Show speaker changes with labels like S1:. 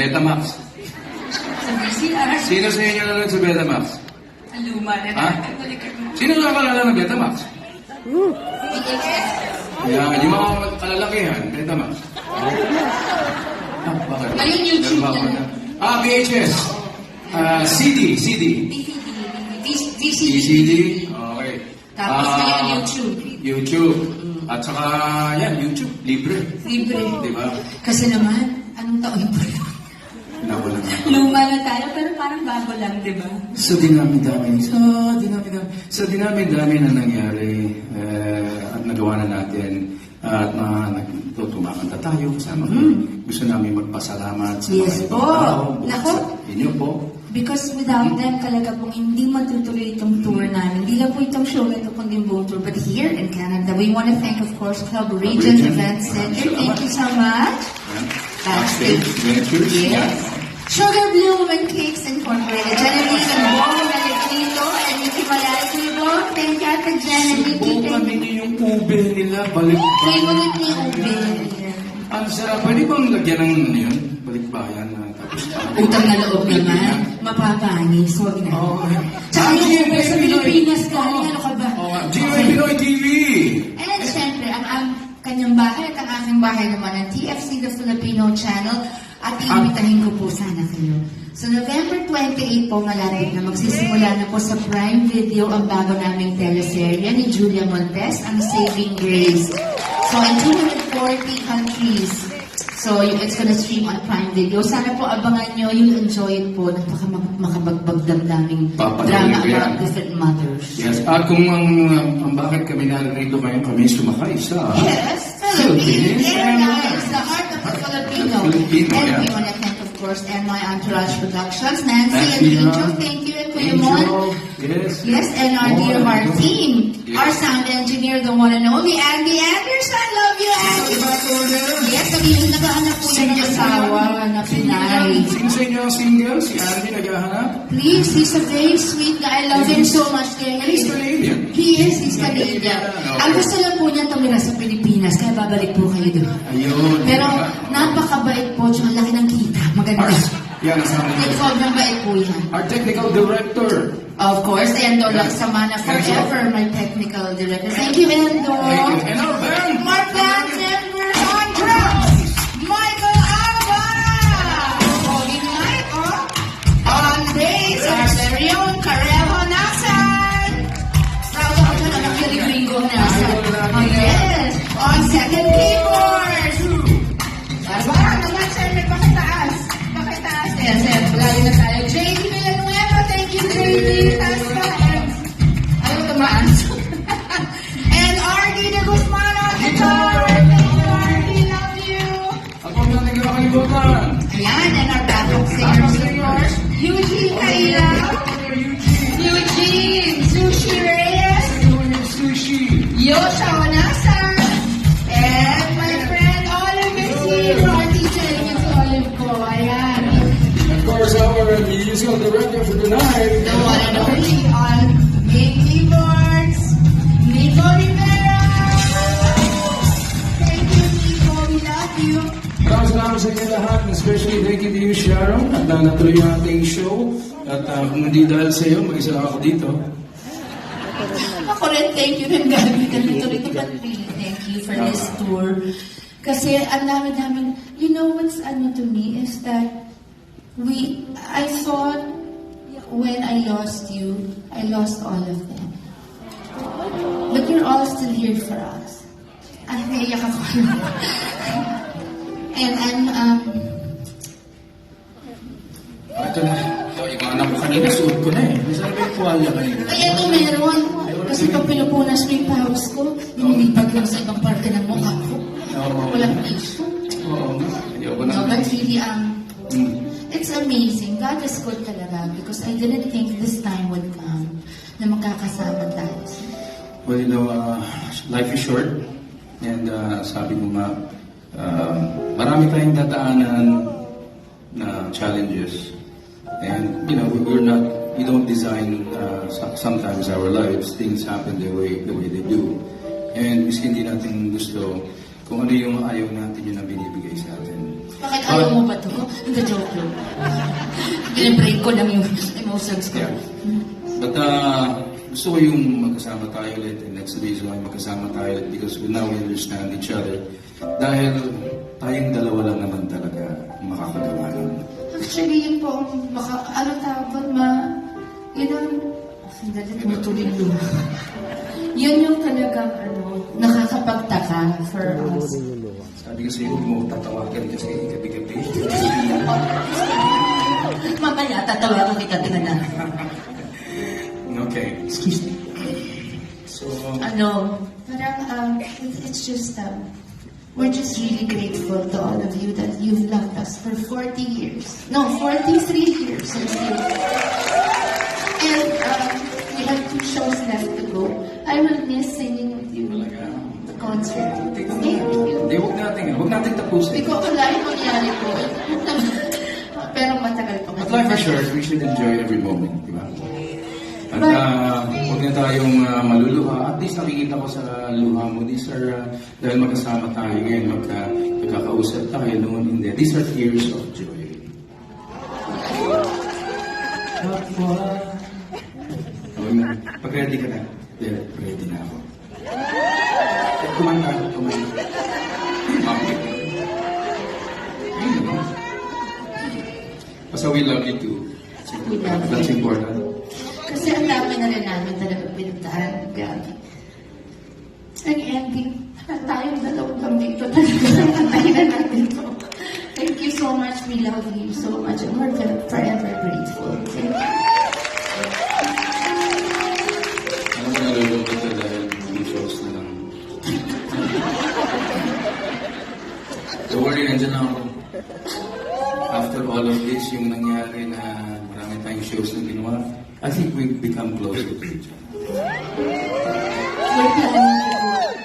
S1: Betamax.
S2: Sa VCR.
S1: Sino sa inyo nanonood sa Betamax?
S2: Ang luma na
S1: Ha? Sino nakakalala ng Betamax?
S2: VHS.
S1: Yan, yung mga kalalakihan, Betamax. Bakit?
S2: Ngayon YouTube
S1: Meron ba ako
S2: na.
S1: na? VHS. CD.
S2: VCD.
S1: Okay.
S2: Tapos ngayon YouTube.
S1: YouTube. At saka, yan, YouTube. Libre.
S2: Libre.
S1: Di ba?
S2: Kasi naman, anong taon pa yun?
S1: Nawala na.
S2: Luma na tayo, pero parang bago lang, di ba?
S1: Sa dinami-dami na nangyari at nagawa na natin at tumakanta tayo kasama ko. Gusto namin magpasalamat sa
S2: Yes
S1: mga
S2: po.
S1: ibang tao.
S2: Nako.
S1: Sa inyo po.
S2: Because without them, talaga pong hindi matutuloy itong tour namin. Hindi lang po itong show ito, kundi buong tour. But here in Canada, we want to thank, of course, Club Regent Event Center. Thank you so much.
S1: Backstage Ventures.
S2: Yes. Sugar Bloom and Cakes Incorporated. Genevieve and Bongo Nalegrito and Mickey Malatibo. Thank you, Ate Genevieve.
S1: Subukan ninyo yung ube nila. Balik.
S2: Favorite ni Ube.
S1: Ang sarap. Pwede bang lagyan ng ano yun? Balikbayan na tapos.
S2: Utang na loob naman. Mapapangis. Huwag na.
S1: Okay.
S2: Tsaka yung Ube sa Pilipinas galing. Ano ka ba?
S1: GMA Pinoy TV.
S2: And syempre, ang kanyang bahay at ang aking bahay naman, ang TFC The Filipino Channel. At iimbitahin ko po sana kayo. So November 28 po malapit na magsisimula na po sa Prime Video ang bago naming teleserye ni Julia Montes, ang Saving Grace. So in 240 countries. So it's gonna stream on Prime Video. Sana po abangan nyo, you'll enjoy it po. Napaka makabagbagdamdaming drama about different mothers.
S1: Yes. At kung ang bakit kami narito ngayon, kami sumakay sa
S2: Yes, Philippine Airlines, the heart of the Filipino. And we want to thank, of course, NY Entourage Productions, Nancy and Angel, thank you, and Kuya Mon.
S1: Yes.
S2: Yes, and our dear heart team, our sound engineer, the one and only Andy Anderson. Love you, Andy. Yes, sabihin naghahanap po niya ng asawa na Pinay.
S1: Sino sa inyo ang single? Si Andy naghahanap?
S2: Please, he's a very sweet guy. I love him so much.
S1: He's Canadian.
S2: He's Canadian. Ang gusto lang po niya tumira sa Pilipinas, kaya babalik po kayo doon.
S1: Ayun.
S2: Pero napakabait po, tsaka laki ng kita. Maganda.
S1: Yan, asawa niyo.
S2: Sobrang bait po yan.
S1: Our technical director.
S2: Of course, Endo Laksamana forever, my technical director. Thank you, Endo.
S1: Thank you. And our band.
S2: My band members on drums, Michael Alvara. Pogi Michael. On bass, our very own Carejo Nasan. Proud ako siya na nakililingo Nasan. Oh, yes. On second keyboard. Barbara, naman, sir, may pakitaas. Pakitaas. Yes, yes. Lalo na tayo. JD Villanueva, thank you, JD. Taas ka. Ayaw tumaan. And RD de Guzman on guitar. Thank you, RD. Love you.
S1: Ako ang natin nakalimutan.
S2: Ayan, and our backup singers, of course. Eugene Kaila. Eugene. Sushi Reyes.
S1: Sushi.
S2: Yosha Onasan. And my friend Olive Messi. Artisan with Olive ko. Ayan.
S1: Of course, our musical director for tonight.
S2: The one and only on main keyboards, Nico Rivera. Thank you, Nico. We love you.
S1: Maraming salamat sa inyo lahat, especially thank you to you, Sharon. At natuloy yung ating show. At kung hindi dahil sa iyo, mag-isa lang ako dito.
S2: Ako rin, thank you rin, Gabi. Ganito-rito, but really thank you for this tour. Kasi ang dami-daming, you know what's to me is that I thought when I lost you, I lost all of them. But you're all still here for us. Ay, naiyak ako. And
S1: Ito na. Yung anak ko kanina, suot ko na eh. Nasaan ba yung tuwalya kanina?
S2: ay, ito meron. Kasi pag pinupunas mo yung pawis ko, lumilipad lang sa ibang parte ng mukha ko. Walang issue.
S1: Oo nga. Ayoko na.
S2: No, but really, it's amazing. God is good talaga because I didn't think this time would come na magkakasama tayo.
S1: Well, you know, life is short. And sabi ko nga, marami tayong dadaanan na challenges. And, you know, we don't design sometimes our lives. Things happen the way they do. And miski hindi natin gusto, kung ano yung ayaw natin, yun ang binibigay sa atin.
S2: Bakit ayaw mo ba ito? Hindi, joke lang. Binibreak ko lang yung emotions ko.
S1: Yeah. But gusto ko yung magkasama tayo ulit, and that's the reason why magkasama tayo ulit, because now we understand each other. Dahil tayong dalawa lang naman talaga makakagawa nun.
S2: Actually, yun po, ano tawag ba, yun ang, sandali, tumutuloy yung luma. Yun yung talagang, nakakapagtaka for us.
S1: Sabi kasi, huwag mo tatawagan kasi gabi-gabi.
S2: Mamaya, tatawagan kita, tingnan na.
S1: Okay, excuse me. So,
S2: Parang, it's just, we're just really grateful to all of you that you've loved us for 40 years. No, 43 years. And we have 2 shows left to go. I will miss singing with you.
S1: talaga.
S2: The concert.
S1: Teka
S2: Thank you.
S1: Hindi, huwag natin tapusin.
S2: Hindi ko akalain mangyari po. Pero matagal pa.
S1: But life is short, we should enjoy every moment, di ba? At huwag na tayong maluluha. At least nakikita ko sa luha mo, these are, dahil magkasama tayo ngayon, magkakausap tayo noon, hindi. These are tears of joy. Pag-ready ka na, yeah, ready na ako. Kumanta. Okay. Ayun naman. Basta we love you too.
S2: We love you.
S1: That's important.
S2: Kasi ang dami na rin namin talaga pinuntahan. Grabe. Ang ending, tayong dalawang lang dito talaga. Nantayin na natin to. Thank you so much. We love you so much. And we're forever grateful. Thank you.
S1: Ano na nalulungkot ka dahil may shows na lang. Don't worry, nandiyan ako. After all of this, yung nangyari na marami tayong shows na ginawa, I think we've become closer to each other.
S2: We're planning to go